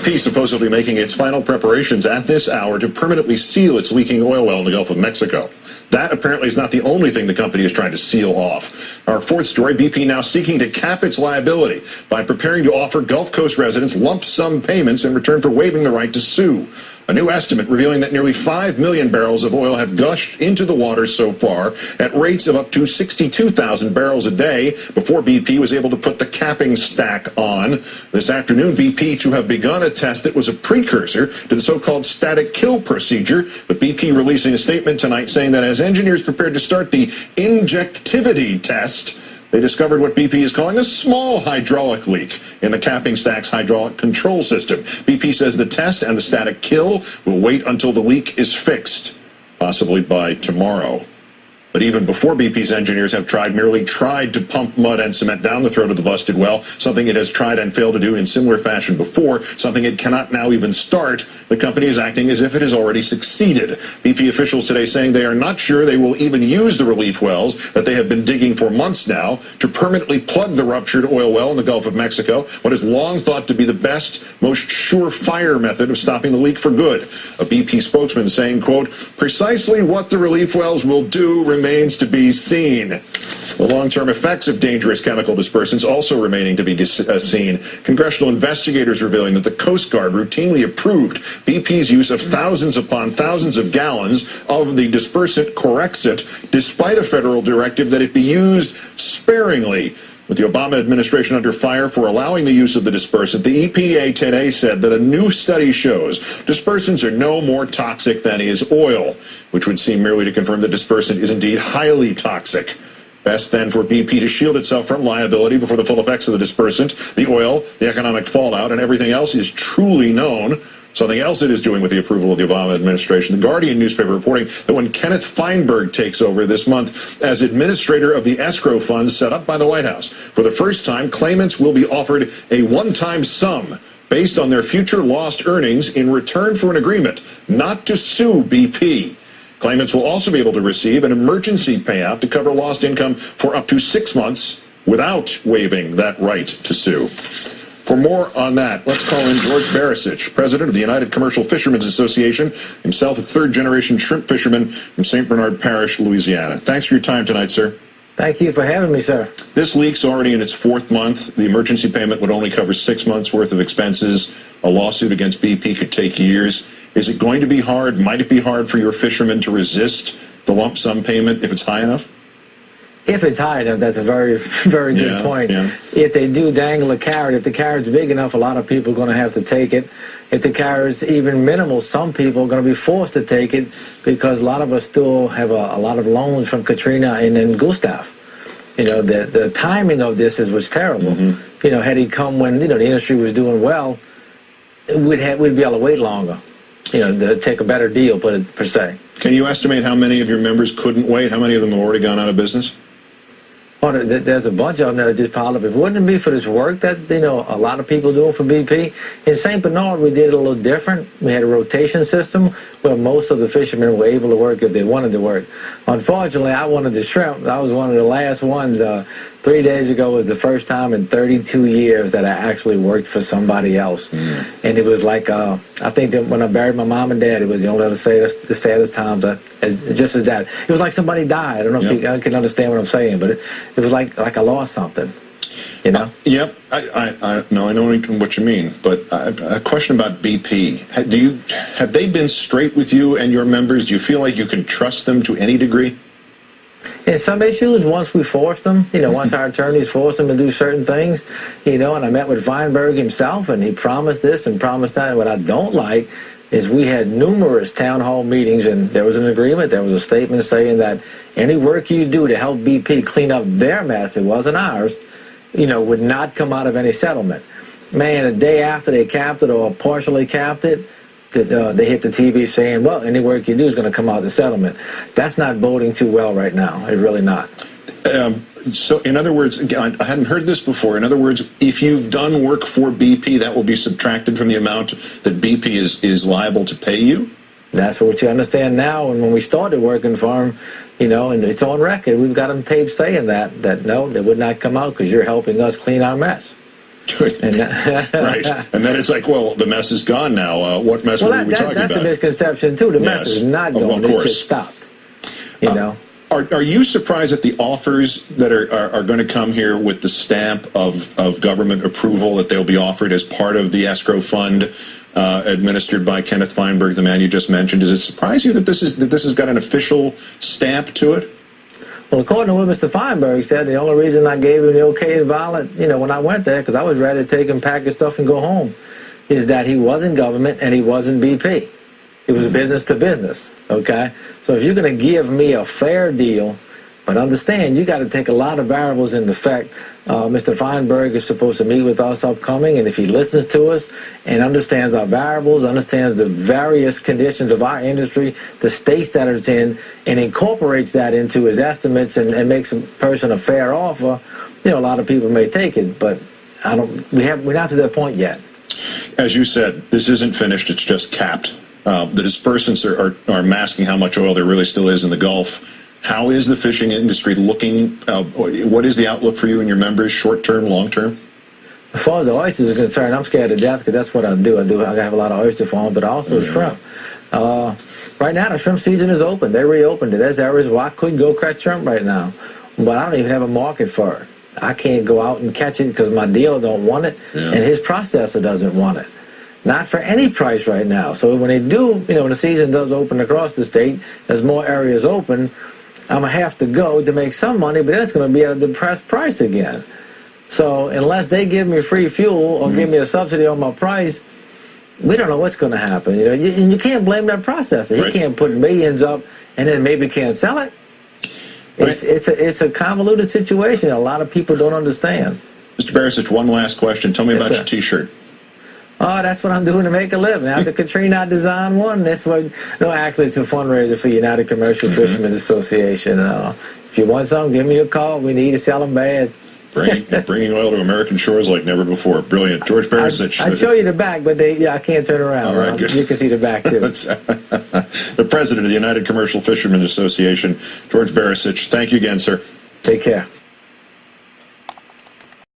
BP supposedly making its final preparations at this hour to permanently seal its leaking oil well in the Gulf of Mexico. That apparently is not the only thing the company is trying to seal off. Our fourth story, BP now seeking to cap its liability by preparing to offer Gulf Coast residents lump sum payments in return for waiving the right to sue. A new estimate revealing that nearly 5 million barrels of oil have gushed into the water so far at rates of up to 62,000 barrels a day before BP was able to put the capping stack on. This afternoon, BP to have begun a test that was a precursor to the so-called static kill procedure, but BP releasing a statement tonight saying that as engineers prepared to start the injectivity test, they discovered what BP is calling a small hydraulic leak in the capping stack's hydraulic control system. BP says the test and the static kill will wait until the leak is fixed, possibly by tomorrow. But even before BP's engineers have merely tried to pump mud and cement down the throat of the busted well, something it has tried and failed to do in similar fashion before, something it cannot now even start, the company is acting as if it has already succeeded. BP officials today saying they are not sure they will even use the relief wells that they have been digging for months now to permanently plug the ruptured oil well in the Gulf of Mexico, what is long thought to be the best, most surefire method of stopping the leak for good. A BP spokesman saying, quote, precisely what the relief wells will do remains to be seen. The long-term effects of dangerous chemical dispersants also remaining to be seen. Congressional investigators revealing that the Coast Guard routinely approved BP's use of thousands upon thousands of gallons of the dispersant Corexit, despite a federal directive that it be used sparingly. With the Obama administration under fire for allowing the use of the dispersant, the EPA today said that a new study shows dispersants are no more toxic than is oil, which would seem merely to confirm that dispersant is indeed highly toxic. Best then for BP to shield itself from liability before the full effects of the dispersant, the oil, the economic fallout, and everything else is truly known. Something else it is doing with the approval of the Obama administration. The Guardian newspaper reporting that when Kenneth Feinberg takes over this month as administrator of the escrow funds set up by the White House, for the first time, claimants will be offered a one-time sum based on their future lost earnings in return for an agreement not to sue BP. Claimants will also be able to receive an emergency payout to cover lost income for up to 6 months without waiving that right to sue. For more on that, let's call in George Barasich, president of the United Commercial Fishermen's Association, himself a third-generation shrimp fisherman from St. Bernard Parish, Louisiana. Thanks for your time tonight, sir. Thank you for having me, sir. This leak's already in its 4th month. The emergency payment would only cover 6 months' worth of expenses. A lawsuit against BP could take years. Is it going to be hard? Might it be hard for your fishermen to resist the lump sum payment if it's high enough? If it's high enough, that's a very, very good point. Yeah. If they do dangle a carrot, if the carrot's big enough, a lot of people are going to have to take it. If the carrot's even minimal, some people are going to be forced to take it because a lot of us still have a lot of loans from Katrina and then Gustav. You know, the timing of this was terrible. Mm-hmm. You know, had he come when, the industry was doing well, we'd be able to wait longer, to take a better deal, per se. Can you estimate how many of your members couldn't wait? How many of them have already gone out of business? Oh, there's a bunch of them that are just piled up. If it wouldn't be for this work that, a lot of people doing for BP, in St. Bernard we did it a little different. We had a rotation system where most of the fishermen were able to work if they wanted to work. Unfortunately, I wanted the shrimp. I was one of the last ones. 3 days ago was the first time in 32 years that I actually worked for somebody else. Mm. And it was like, I think that when I buried my mom and dad, it was the only other the saddest times, just as that. It was like somebody died. I don't know if you can understand what I'm saying, but it was like I lost something, Yep, I know what you mean, but a question about BP. Have they been straight with you and your members? Do you feel like you can trust them to any degree? In some issues, once we forced them, once our attorneys forced them to do certain things, and I met with Feinberg himself, and he promised this and promised that. And what I don't like is we had numerous town hall meetings, and there was an agreement. There was a statement saying that any work you do to help BP clean up their mess, it wasn't ours, would not come out of any settlement. Man, the day after they capped it or partially capped it, they hit the TV saying, well, any work you do is going to come out of the settlement. That's not boding too well right now. It's really not. So, in other words, I hadn't heard this before. In other words, if you've done work for BP, that will be subtracted from the amount that BP is liable to pay you? That's what you understand now. And when we started working for them, and it's on record, we've got them taped saying that no, they would not come out because you're helping us clean our mess. And right. And then it's like, well, the mess is gone now. What mess were we talking that's about? a misconception, too. The mess is not gone. It's just stopped. You know? Are you surprised at the offers that are going to come here with the stamp of government approval that they'll be offered as part of the escrow fund administered by Kenneth Feinberg, the man you just mentioned? Does it surprise you that this has got an official stamp to it? Well, according to what Mr. Feinberg said, the only reason I gave him the okay to violate, when I went there, because I was ready to take him, pack his stuff, and go home, is that he wasn't government and he wasn't BP. It was business to business, okay? So if you're going to give me a fair deal, but understand, you got to take a lot of variables into effect. Mr. Feinberg is supposed to meet with us upcoming, and if he listens to us and understands our variables, understands the various conditions of our industry, the states that it's in, and incorporates that into his estimates and makes a person a fair offer, a lot of people may take it, but we're not to that point yet. As you said, this isn't finished, it's just capped. The dispersants are masking how much oil there really still is in the Gulf. How is the fishing industry looking? What is the outlook for you and your members, short-term, long-term? As far as the oysters are concerned, I'm scared to death because that's what I do. I have a lot of oyster farms, but also shrimp. Right now, the shrimp season is open. They reopened it. There's areas where I couldn't go catch shrimp right now, but I don't even have a market for it. I can't go out and catch it because my dealer don't want it, and his processor doesn't want it. Not for any price right now. So when they do, when the season does open across the state, there's more areas open, I'm going to have to go to make some money, but then it's going to be at a depressed price again. So unless they give me free fuel or give me a subsidy on my price, we don't know what's going to happen. And you can't blame that processor. He can't put millions up and then maybe can't sell it. It's a convoluted situation. A lot of people don't understand. Mr. Barisic, one last question. Tell me about your T-shirt. Oh, that's what I'm doing to make a living. After Katrina, I designed one. Actually, it's a fundraiser for United Commercial Fishermen's Association. If you want some, give me a call. We need to sell them bad. Bringing oil to American shores like never before. Brilliant. George Barisic. I'd show you the back, but I can't turn around. All right, good. You can see the back, too. The president of the United Commercial Fishermen's Association, George Barisic. Thank you again, sir. Take care.